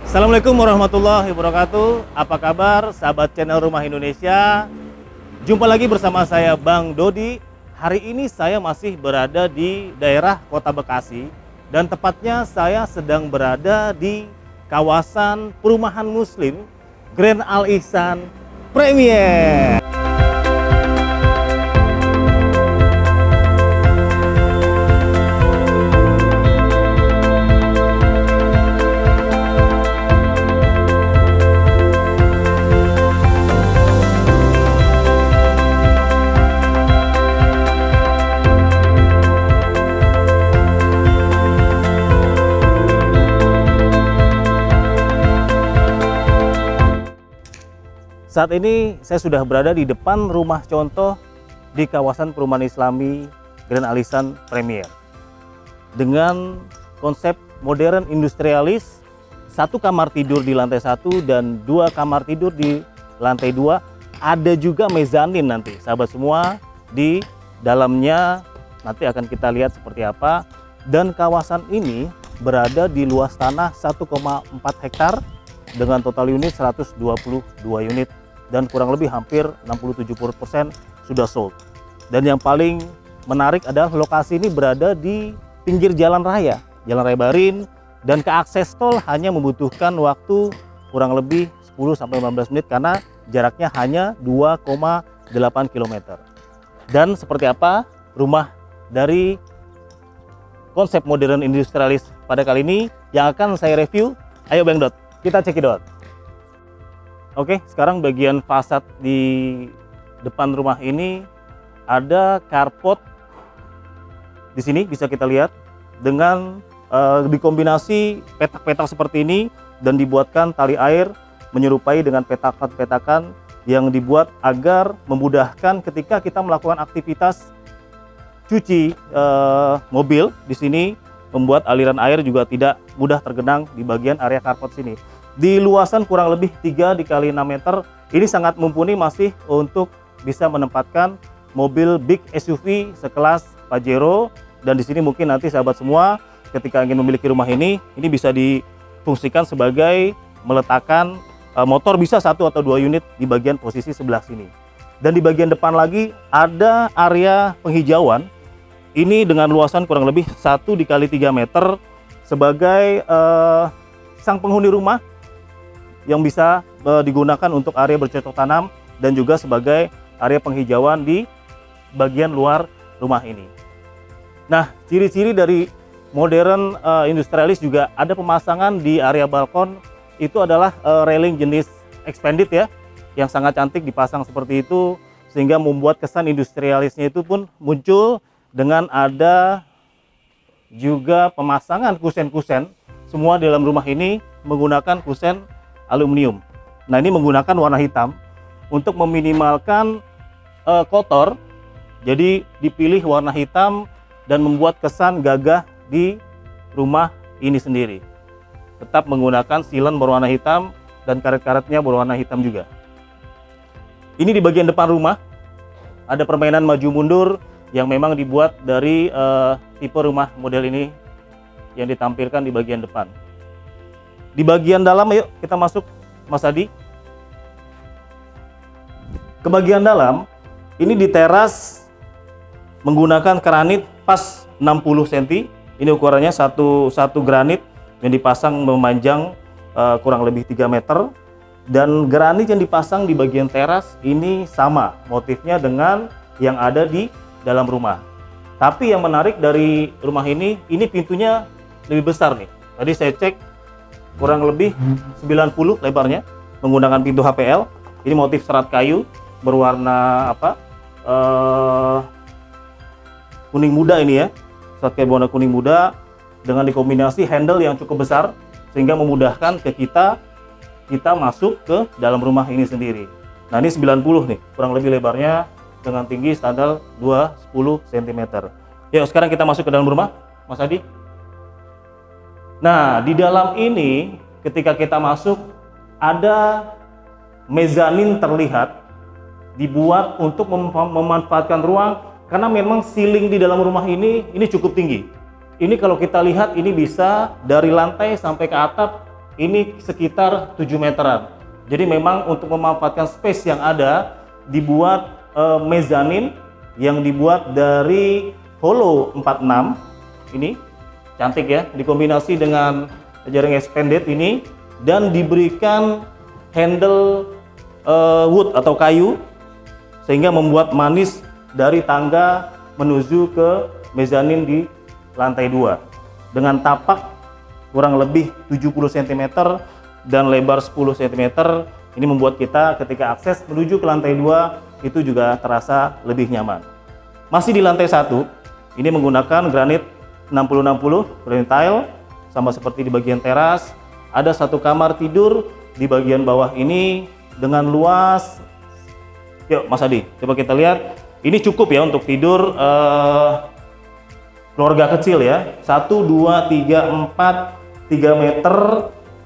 Assalamualaikum warahmatullahi wabarakatuh. Apa kabar sahabat channel Rumah Indonesia? Jumpa lagi bersama saya Bang Dodi. Hari ini saya masih berada di daerah Kota Bekasi dan tepatnya saya sedang berada di kawasan perumahan Muslim Grand Al Ihsan Premier. Saat ini saya sudah berada di depan rumah contoh di kawasan perumahan Islami Grand Al Ihsan Premier dengan konsep modern industrialis, 1 kamar tidur di lantai 1 dan 2 kamar tidur di lantai 2. Ada juga mezanin nanti sahabat semua di dalamnya, nanti akan kita lihat seperti apa. Dan kawasan ini berada di luas tanah 1,4 hektar dengan total unit 122 unit dan kurang lebih hampir 60-70% sudah sold. Dan yang paling menarik adalah lokasi ini berada di pinggir jalan raya Barin, dan ke akses tol hanya membutuhkan waktu kurang lebih 10-15 menit karena jaraknya hanya 2,8 km. Dan seperti apa rumah dari konsep modern industrialis pada kali ini yang akan saya review? Ayo Bang Dot, kita cekidot. Oke, sekarang bagian fasad di depan rumah ini ada carport. Di sini bisa kita lihat dengan dikombinasi petak-petak seperti ini dan dibuatkan tali air menyerupai dengan petakan-petakan yang dibuat agar memudahkan ketika kita melakukan aktivitas cuci mobil. Di sini membuat aliran air juga tidak mudah tergenang di bagian area carport sini. Di luasan kurang lebih 3 x 6 meter, ini sangat mumpuni masih untuk bisa menempatkan mobil big SUV sekelas Pajero. Dan di sini mungkin nanti sahabat semua ketika ingin memiliki rumah ini bisa difungsikan sebagai meletakkan motor, bisa 1 atau 2 unit di bagian posisi sebelah sini. Dan di bagian depan lagi ada area penghijauan. Ini dengan luasan kurang lebih 1 x 3 meter sebagai sang penghuni rumah yang bisa digunakan untuk area bercocok tanam dan juga sebagai area penghijauan di bagian luar rumah ini. Nah, ciri-ciri dari modern industrialis juga ada pemasangan di area balkon. Itu adalah railing jenis expanded ya, yang sangat cantik dipasang seperti itu sehingga membuat kesan industrialisnya itu pun muncul. Dengan ada juga pemasangan kusen-kusen, semua dalam rumah ini menggunakan kusen aluminium. Nah, ini menggunakan warna hitam untuk meminimalkan kotor. Jadi dipilih warna hitam dan membuat kesan gagah di rumah ini sendiri. Tetap menggunakan silen berwarna hitam dan karet-karetnya berwarna hitam juga. Ini di bagian depan rumah ada permainan maju mundur yang memang dibuat dari tipe rumah model ini yang ditampilkan di bagian depan. Di bagian dalam, yuk kita masuk Mas Adi. Ke bagian dalam, ini di teras menggunakan granit pas 60 cm. Ini ukurannya satu granit yang dipasang memanjang kurang lebih 3 meter. Dan granit yang dipasang di bagian teras ini sama motifnya dengan yang ada di dalam rumah. Tapi yang menarik dari rumah ini pintunya lebih besar nih. Tadi saya cek kurang lebih 90 lebarnya menggunakan pintu HPL. Ini motif serat kayu berwarna kuning muda ini ya, serat kayu berwarna kuning muda dengan dikombinasi handle yang cukup besar sehingga memudahkan ke kita masuk ke dalam rumah ini sendiri. Nah, ini 90 nih kurang lebih lebarnya dengan tinggi standar 20 cm. Yuk sekarang kita masuk ke dalam rumah Mas Adi. Nah, di dalam ini ketika kita masuk ada mezanin terlihat dibuat untuk memanfaatkan ruang karena memang ceiling di dalam rumah ini cukup tinggi. Ini kalau kita lihat ini bisa dari lantai sampai ke atap ini sekitar 7 meteran. Jadi memang untuk memanfaatkan space yang ada, dibuat mezanin yang dibuat dari hollow 46. Ini cantik ya, dikombinasi dengan jaring expanded ini, dan diberikan handle wood atau kayu, sehingga membuat manis dari tangga menuju ke mezanin di lantai 2 dengan tapak kurang lebih 70 cm dan lebar 10 cm. Ini membuat kita ketika akses menuju ke lantai 2 itu juga terasa lebih nyaman. Masih di lantai 1, ini menggunakan granit 60-60 granit tile, sama seperti di bagian teras. Ada satu kamar tidur di bagian bawah ini dengan luas, yuk Mas Adi, coba kita lihat. Ini cukup ya untuk tidur keluarga kecil ya. 1, 2, 3, 4, 3 meter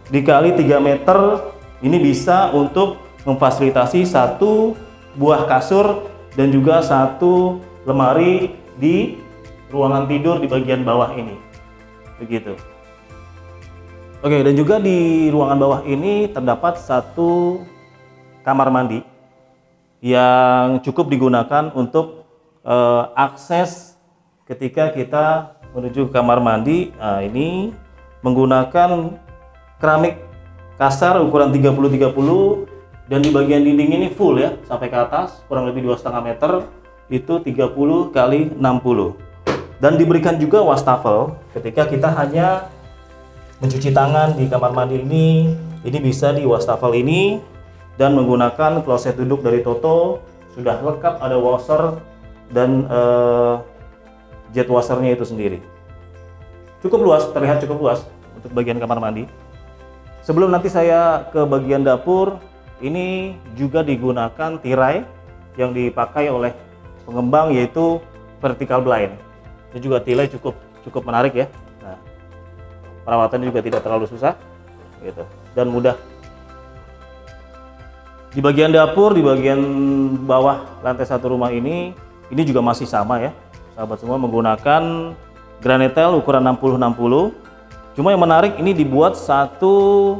dikali 3 meter. Ini bisa untuk memfasilitasi satu buah kasur dan juga satu lemari di ruangan tidur di bagian bawah ini. Begitu. Oke, dan juga di ruangan bawah ini terdapat satu kamar mandi yang cukup digunakan untuk akses ketika kita menuju ke kamar mandi. Nah, ini menggunakan keramik kasar ukuran 30-30, dan di bagian dinding ini full ya sampai ke atas, kurang lebih 2,5 meter, itu 30 kali 60. Dan diberikan juga wastafel ketika kita hanya mencuci tangan di kamar mandi ini bisa di wastafel ini, dan menggunakan kloset duduk dari Toto, sudah lengkap, ada washer dan jet washernya itu sendiri. Cukup luas, terlihat cukup luas untuk bagian kamar mandi. Sebelum nanti saya ke bagian dapur, ini juga digunakan tirai yang dipakai oleh pengembang, yaitu vertical blind. Ini juga tirai cukup menarik ya. Nah, perawatannya juga tidak terlalu susah gitu, dan mudah. Di bagian dapur, di bagian bawah lantai 1 rumah ini juga masih sama ya sahabat semua, menggunakan granite tile ukuran 60-60. Cuma yang menarik, ini dibuat satu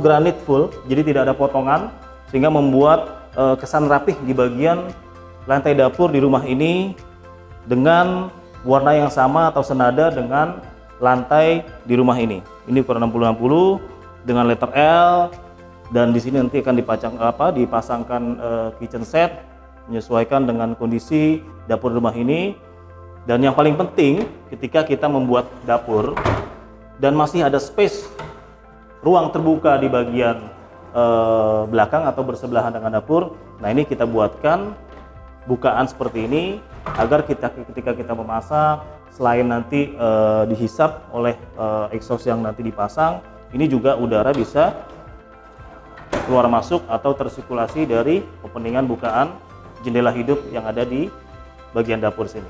granit full, jadi tidak ada potongan, sehingga membuat kesan rapih di bagian lantai dapur di rumah ini, dengan warna yang sama atau senada dengan lantai di rumah ini. Ini ukuran 60-60 dengan letter L, dan di sini nanti akan dipasangkan kitchen set menyesuaikan dengan kondisi dapur rumah ini. Dan yang paling penting ketika kita membuat dapur dan masih ada space ruang terbuka di bagian belakang atau bersebelahan dengan dapur, nah ini kita buatkan bukaan seperti ini agar ketika kita memasak, selain nanti dihisap oleh exhaust yang nanti dipasang, ini juga udara bisa keluar masuk atau tersirkulasi dari openingan bukaan jendela hidup yang ada di bagian dapur sini.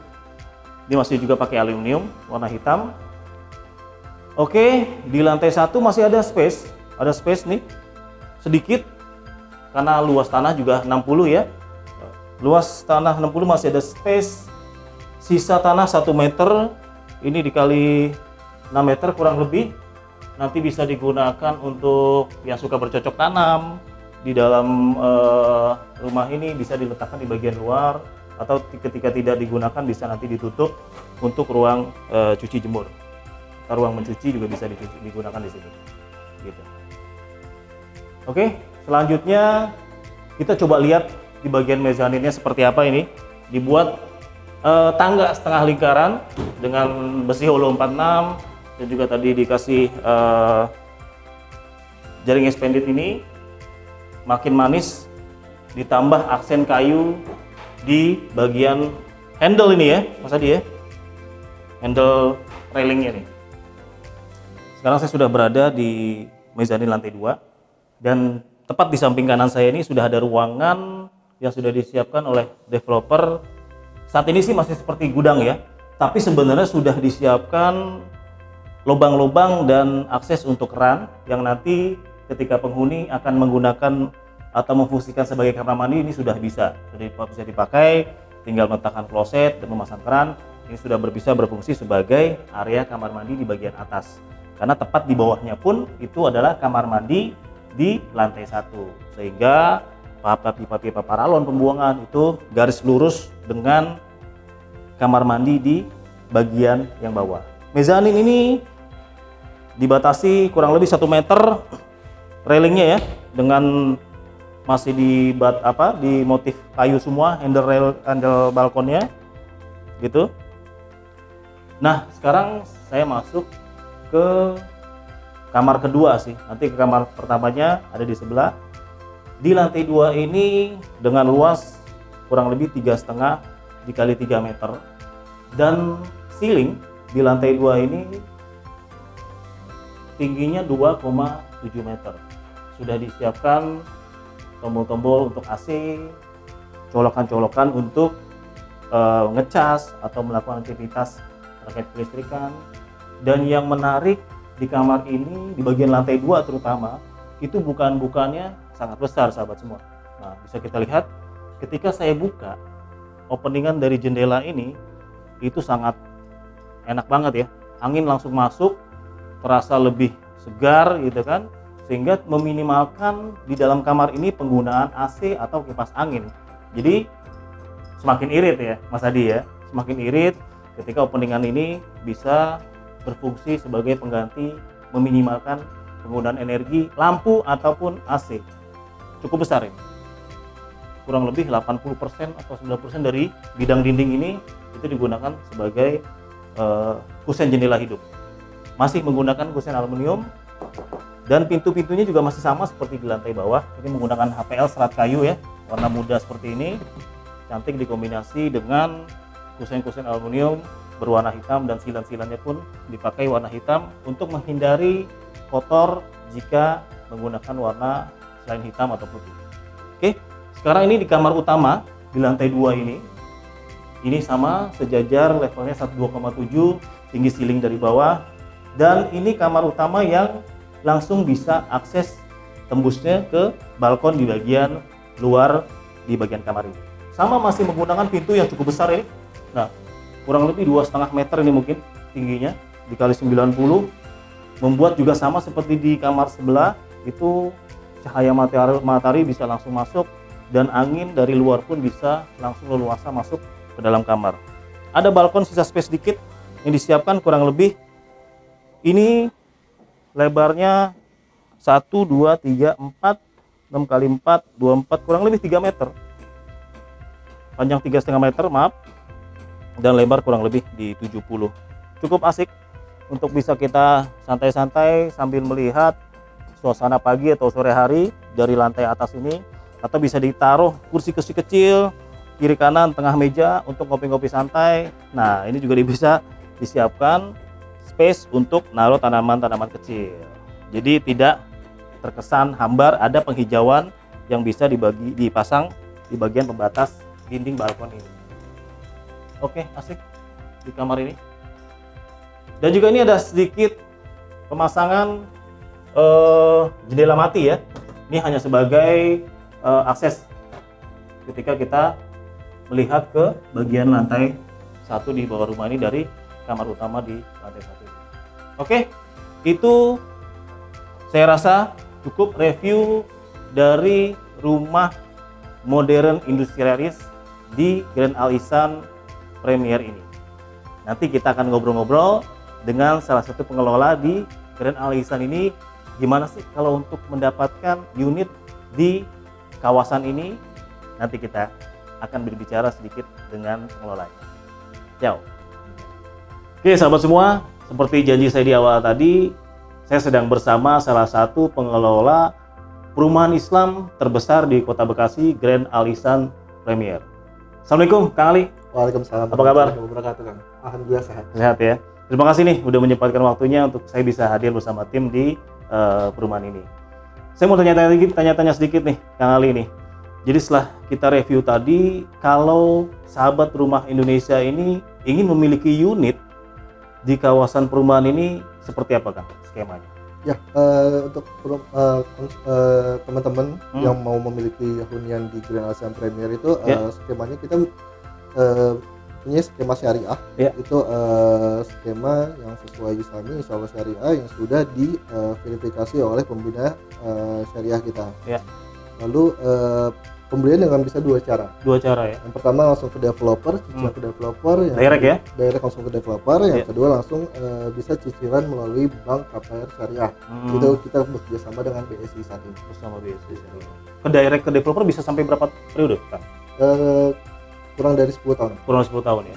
Ini masih juga pakai aluminium warna hitam. Oke, di lantai 1 masih ada space nih sedikit, karena luas tanah juga 60 ya. Luas tanah 60, masih ada space. Sisa tanah 1 meter, ini dikali 6 meter kurang lebih. Nanti bisa digunakan untuk yang suka bercocok tanam di dalam rumah ini, bisa diletakkan di bagian luar, atau ketika tidak digunakan bisa nanti ditutup untuk ruang cuci jemur atau ruang mencuci, juga bisa digunakan di sini gitu. Oke, selanjutnya kita coba lihat di bagian mezaninnya seperti apa. Ini dibuat tangga setengah lingkaran dengan besi hollow 46, dan juga tadi dikasih jaring expanded ini, makin manis, ditambah aksen kayu di bagian handle ini ya Mas Adi ya, handle railingnya nih. Sekarang saya sudah berada di mezanin lantai 2, dan tepat di samping kanan saya ini sudah ada ruangan yang sudah disiapkan oleh developer. Saat ini sih masih seperti gudang ya, tapi sebenarnya sudah disiapkan lubang-lubang dan akses untuk ran yang nanti ketika penghuni akan menggunakan atau memfungsikan sebagai kamar mandi, ini sudah bisa dipakai, tinggal meletakkan kloset dan memasang keran. Ini sudah bisa berfungsi sebagai area kamar mandi di bagian atas. karena tepat di bawahnya pun itu adalah kamar mandi di lantai 1, sehingga pipa-pipa paralon pembuangan itu garis lurus dengan kamar mandi di bagian yang bawah. Mezanin ini dibatasi kurang lebih 1 meter railingnya ya, dengan masih di motif kayu semua, handle balkonnya gitu. Nah, sekarang saya masuk ke kamar kedua sih. Nanti ke kamar pertamanya ada di sebelah. Di lantai 2 ini dengan luas kurang lebih 3,5 dikali 3 meter, dan ceiling di lantai 2 ini tingginya 2,7 meter. Sudah disiapkan tombol-tombol untuk AC, colokan-colokan untuk ngecas atau melakukan aktivitas terkait kelistrikan. Dan yang menarik di kamar ini, di bagian lantai 2 terutama, itu bukannya sangat besar sahabat semua. Nah, bisa kita lihat ketika saya buka openingan dari jendela ini, itu sangat enak banget ya. Angin langsung masuk, terasa lebih segar gitu kan, sehingga meminimalkan di dalam kamar ini penggunaan AC atau kipas angin. Jadi semakin irit ya Mas Adi ya, semakin irit ketika openingan ini bisa berfungsi sebagai pengganti, meminimalkan penggunaan energi lampu ataupun AC. Cukup besar ini, kurang lebih 80% atau 90% dari bidang dinding ini itu digunakan sebagai kusen jendela hidup. Masih menggunakan kusen aluminium, dan pintu-pintunya juga masih sama seperti di lantai bawah. Ini menggunakan HPL serat kayu ya, warna muda seperti ini, cantik dikombinasi dengan kusen-kusen aluminium berwarna hitam, dan silan-silannya pun dipakai warna hitam untuk menghindari kotor jika menggunakan warna selain hitam atau putih. Oke, sekarang ini di kamar utama di lantai 2 ini sama sejajar, levelnya 2,7 tinggi ceiling dari bawah, dan ini kamar utama yang langsung bisa akses tembusnya ke balkon di bagian luar di bagian kamar ini. Sama masih menggunakan pintu yang cukup besar ini. Nah, kurang lebih 2,5 meter ini mungkin tingginya dikali 90, membuat juga sama seperti di kamar sebelah, itu cahaya matahari bisa langsung masuk, dan angin dari luar pun bisa langsung leluasa masuk ke dalam kamar. Ada balkon sisa space dikit yang disiapkan, kurang lebih ini lebarnya 1, 2, 3, 4, 6 kali 4, 24, kurang lebih 3 meter. Panjang 3,5 meter, maaf. Dan lebar kurang lebih di 70. Cukup asik untuk bisa kita santai-santai sambil melihat suasana pagi atau sore hari dari lantai atas ini, atau bisa ditaruh kursi-kursi kecil kiri kanan tengah meja untuk ngopi-ngopi santai. Nah, ini juga bisa disiapkan space untuk naruh tanaman-tanaman kecil. Jadi tidak terkesan hambar, ada penghijauan yang bisa dipasang di bagian pembatas dinding balkon ini. Oke, asik di kamar ini. Dan juga ini ada sedikit pemasangan jendela mati ya. Ini hanya sebagai akses ketika kita melihat ke bagian lantai 1 di bawah rumah ini dari kamar utama di lantai 1 ini. Oke, itu saya rasa cukup review dari rumah modern industrialis di Grand Al Ihsan Premier ini. Nanti kita akan ngobrol-ngobrol dengan salah satu pengelola di Grand Al Ihsan ini, gimana sih kalau untuk mendapatkan unit di kawasan ini. Nanti kita akan berbicara sedikit dengan pengelolanya. Ciao. Oke sahabat semua, seperti janji saya di awal tadi, saya sedang bersama salah satu pengelola perumahan Islam terbesar di Kota Bekasi, Grand Al Ihsan Premier. Assalamualaikum Kang Ali. Waalaikumsalam. Apa kabar? Alhamdulillah sehat. Sehat ya. Terima kasih nih udah menyempatkan waktunya untuk saya bisa hadir bersama tim di perumahan ini. Saya mau tanya-tanya sedikit nih Kang Ali nih. Jadi setelah kita review tadi, kalau sahabat rumah Indonesia ini ingin memiliki unit di kawasan perumahan ini, seperti apa Kang skemanya? Ya, untuk teman-teman yang mau memiliki hunian di Grand Al Ihsan Premier itu skemanya kita punya skema syariah. Ya. Itu skema yang sesuai Islami, insya Allah syariah yang sudah diverifikasi oleh pembina syariah kita. Ya. Lalu pembelian dengan bisa dua cara. Dua cara ya. Yang pertama langsung ke developer, cicilan ke developer. Yang Direct ya? Direct langsung ke developer. Yang Iya. kedua langsung bisa cicilan melalui bank KPR syariah. Itu kita bekerjasama dengan BSI saat ini. Bersama BSI. Ke direct ke developer bisa sampai berapa periode, Kang? Kurang dari 10 tahun. Kurang 10 tahun ya.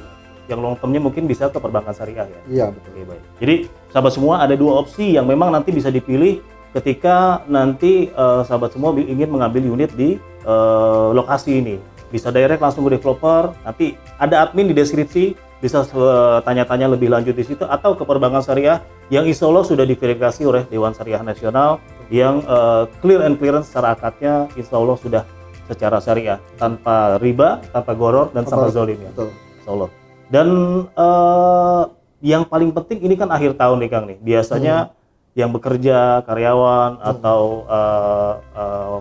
Yang long termnya mungkin bisa ke perbankan syariah ya. Iya betul. Oke, baik. Jadi sahabat semua ada dua opsi yang memang nanti bisa dipilih ketika nanti sahabat semua ingin mengambil unit di lokasi ini. Bisa direct langsung ke developer, nanti ada admin di deskripsi, bisa tanya-tanya lebih lanjut di situ, atau ke perbankan syariah yang insya Allah sudah diverifikasi oleh Dewan Syariah Nasional yang clear and clearance secara akadnya insya Allah sudah secara syariah, tanpa riba, tanpa goror, dan tanpa zolim ya. Betul. Insya Allah. Dan yang paling penting ini kan akhir tahun nih Kang nih, biasanya yang bekerja, karyawan atau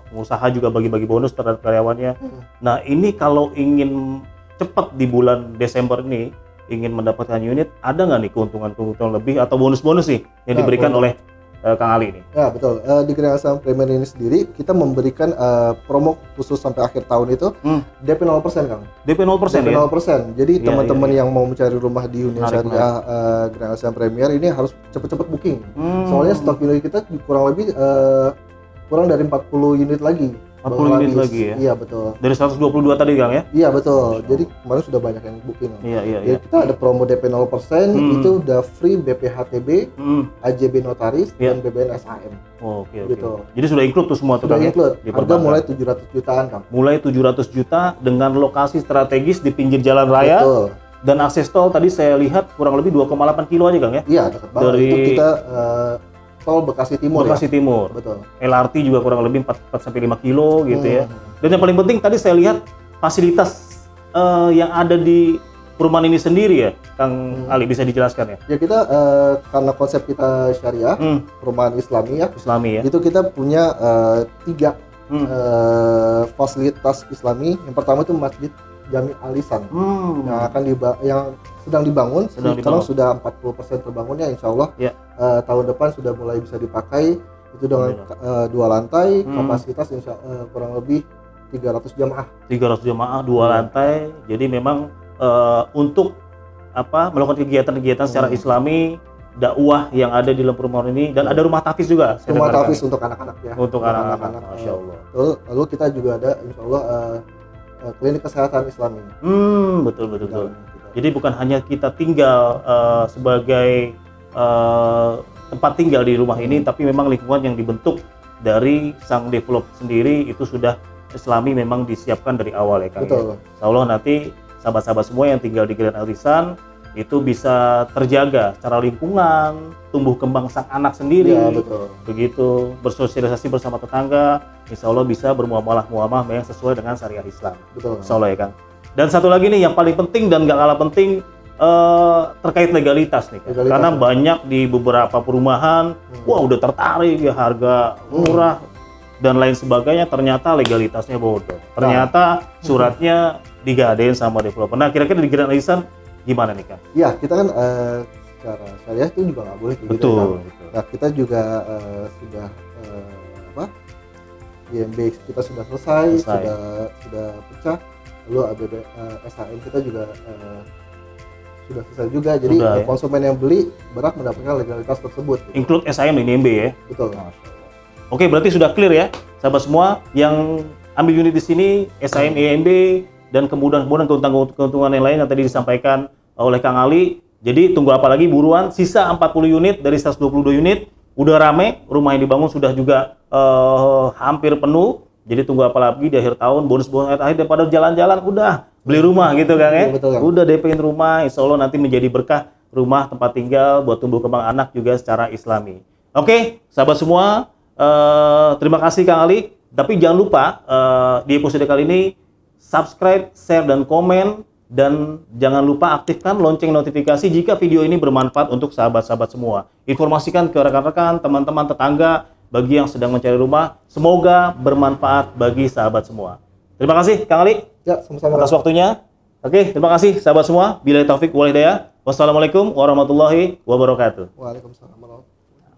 pengusaha juga bagi-bagi bonus terhadap karyawannya. Nah ini kalau ingin cepat di bulan Desember ini ingin mendapatkan unit, ada nggak nih keuntungan-keuntungan lebih atau bonus-bonus sih yang diberikan oleh Kang Ali ini? Ya betul. Di Grand Allisan Premier ini sendiri kita memberikan promo khusus sampai akhir tahun itu DP 0% Kang. DP 0% DP ya? 0%. Jadi Iya, teman-teman iya. yang mau mencari rumah di Union Syariah Grand Allisan Premier ini harus cepet-cepet booking. Soalnya stok unit kita kurang lebih kurang dari 40 unit lagi. 40 unit lagi ya? Iya betul. Dari 122 tadi Kang ya? Iya betul. Jadi kemarin sudah banyak yang booking. Iya. Jadi kita ada promo DP 0%, itu udah free BPHTB, AJB Notaris, dan BBN SAM. Oke. Gitu. Jadi sudah include tuh semua tuh Sudah Kang ya? include. Di Harga perbankan. mulai 700 jutaan Kang. Mulai 700 juta dengan lokasi strategis di pinggir jalan raya. Betul. Dan akses tol tadi saya lihat kurang lebih 2,8 kilo aja Kang ya? Iya dekat banget. Dari Itu kita tol Bekasi Timur Bekasi ya. Timur. Betul. LRT juga kurang lebih 4 sampai 5 kilo gitu ya. Dan yang paling penting tadi saya lihat fasilitas yang ada di perumahan ini sendiri ya, Kang Ali bisa dijelaskan ya? Ya kita karena konsep kita syariah, perumahan Islami ya. Islami ya. Itu kita punya 3 fasilitas Islami. Yang pertama itu Masjid Jami Alisan yang sedang dibangun. Sekarang sudah 40% terbangunnya, insya Allah tahun depan sudah mulai bisa dipakai. Itu dengan 2 lantai, kapasitas kurang lebih 300 jamaah. 300 jamaah, 2 lantai. Jadi memang untuk melakukan kegiatan-kegiatan secara Islami, dakwah yang ada di dalam perumahan ini, dan ada rumah tahfiz juga. Rumah tahfiz untuk anak-anak ya. Untuk anak-anak, Masya Allah. Lalu kita juga ada, insya Allah klinik kesehatan Islami. Betul. Jadi bukan hanya kita tinggal sebagai tempat tinggal di rumah ini, tapi memang lingkungan yang dibentuk dari sang develop sendiri itu sudah Islami, memang disiapkan dari awal ya Kang. Betul. Insya Allah nanti sahabat-sahabat semua yang tinggal di Grand Allisan itu bisa terjaga secara lingkungan, tumbuh kembang sang anak sendiri. Ya, betul. Begitu, bersosialisasi bersama tetangga, insya Allah bisa bermuamalah yang sesuai dengan syariah Islam. Betul. Insya Allah ya Kang. Dan satu lagi nih yang paling penting dan gak kalah penting terkait legalitas nih Kang. Karena banyak di beberapa perumahan, wah udah tertarik ya harga murah dan lain sebagainya, ternyata legalitasnya bodoh. Ternyata suratnya digadein sama developer. Nah kira-kira di Grand Allisan gimana nih Kang? Ya kita kan secara syariah itu juga nggak boleh. Betul. Nah kita juga sudah IMB kita sudah selesai. Sudah pecah. Lalu ABB SHM kita juga sudah selesai juga. Jadi konsumen yang beli berhak mendapatkan legalitas tersebut. Gitu. Include SHM dan IMB ya? Betul. Oke, berarti sudah clear ya, sahabat semua yang ambil unit di sini, SHM, IMB, dan kemudian keuntungan yang lain yang tadi disampaikan oleh Kang Ali. Jadi tunggu apa lagi, buruan, sisa 40 unit dari 122 unit, udah rame, rumah yang dibangun sudah juga hampir penuh. Jadi tunggu apa lagi di akhir tahun, bonus-bonus akhir daripada jalan-jalan, udah beli rumah gitu Kang ya. Betul, udah DP-in rumah, insya Allah nanti menjadi berkah rumah tempat tinggal buat tumbuh kembang anak juga secara Islami. Oke, sahabat semua, terima kasih Kang Ali. Tapi jangan lupa di episode kali ini subscribe, share, dan komen. Dan jangan lupa aktifkan lonceng notifikasi jika video ini bermanfaat untuk sahabat-sahabat semua. Informasikan ke rekan-rekan, teman-teman, tetangga, bagi yang sedang mencari rumah. Semoga bermanfaat bagi sahabat semua. Terima kasih Kang Ali ya, sama-sama atas waktunya. Oke, terima kasih sahabat semua. Billahi taufik wal hidayah. Wassalamualaikum warahmatullahi wabarakatuh. Waalaikumsalam warahmatullahi wabarakatuh.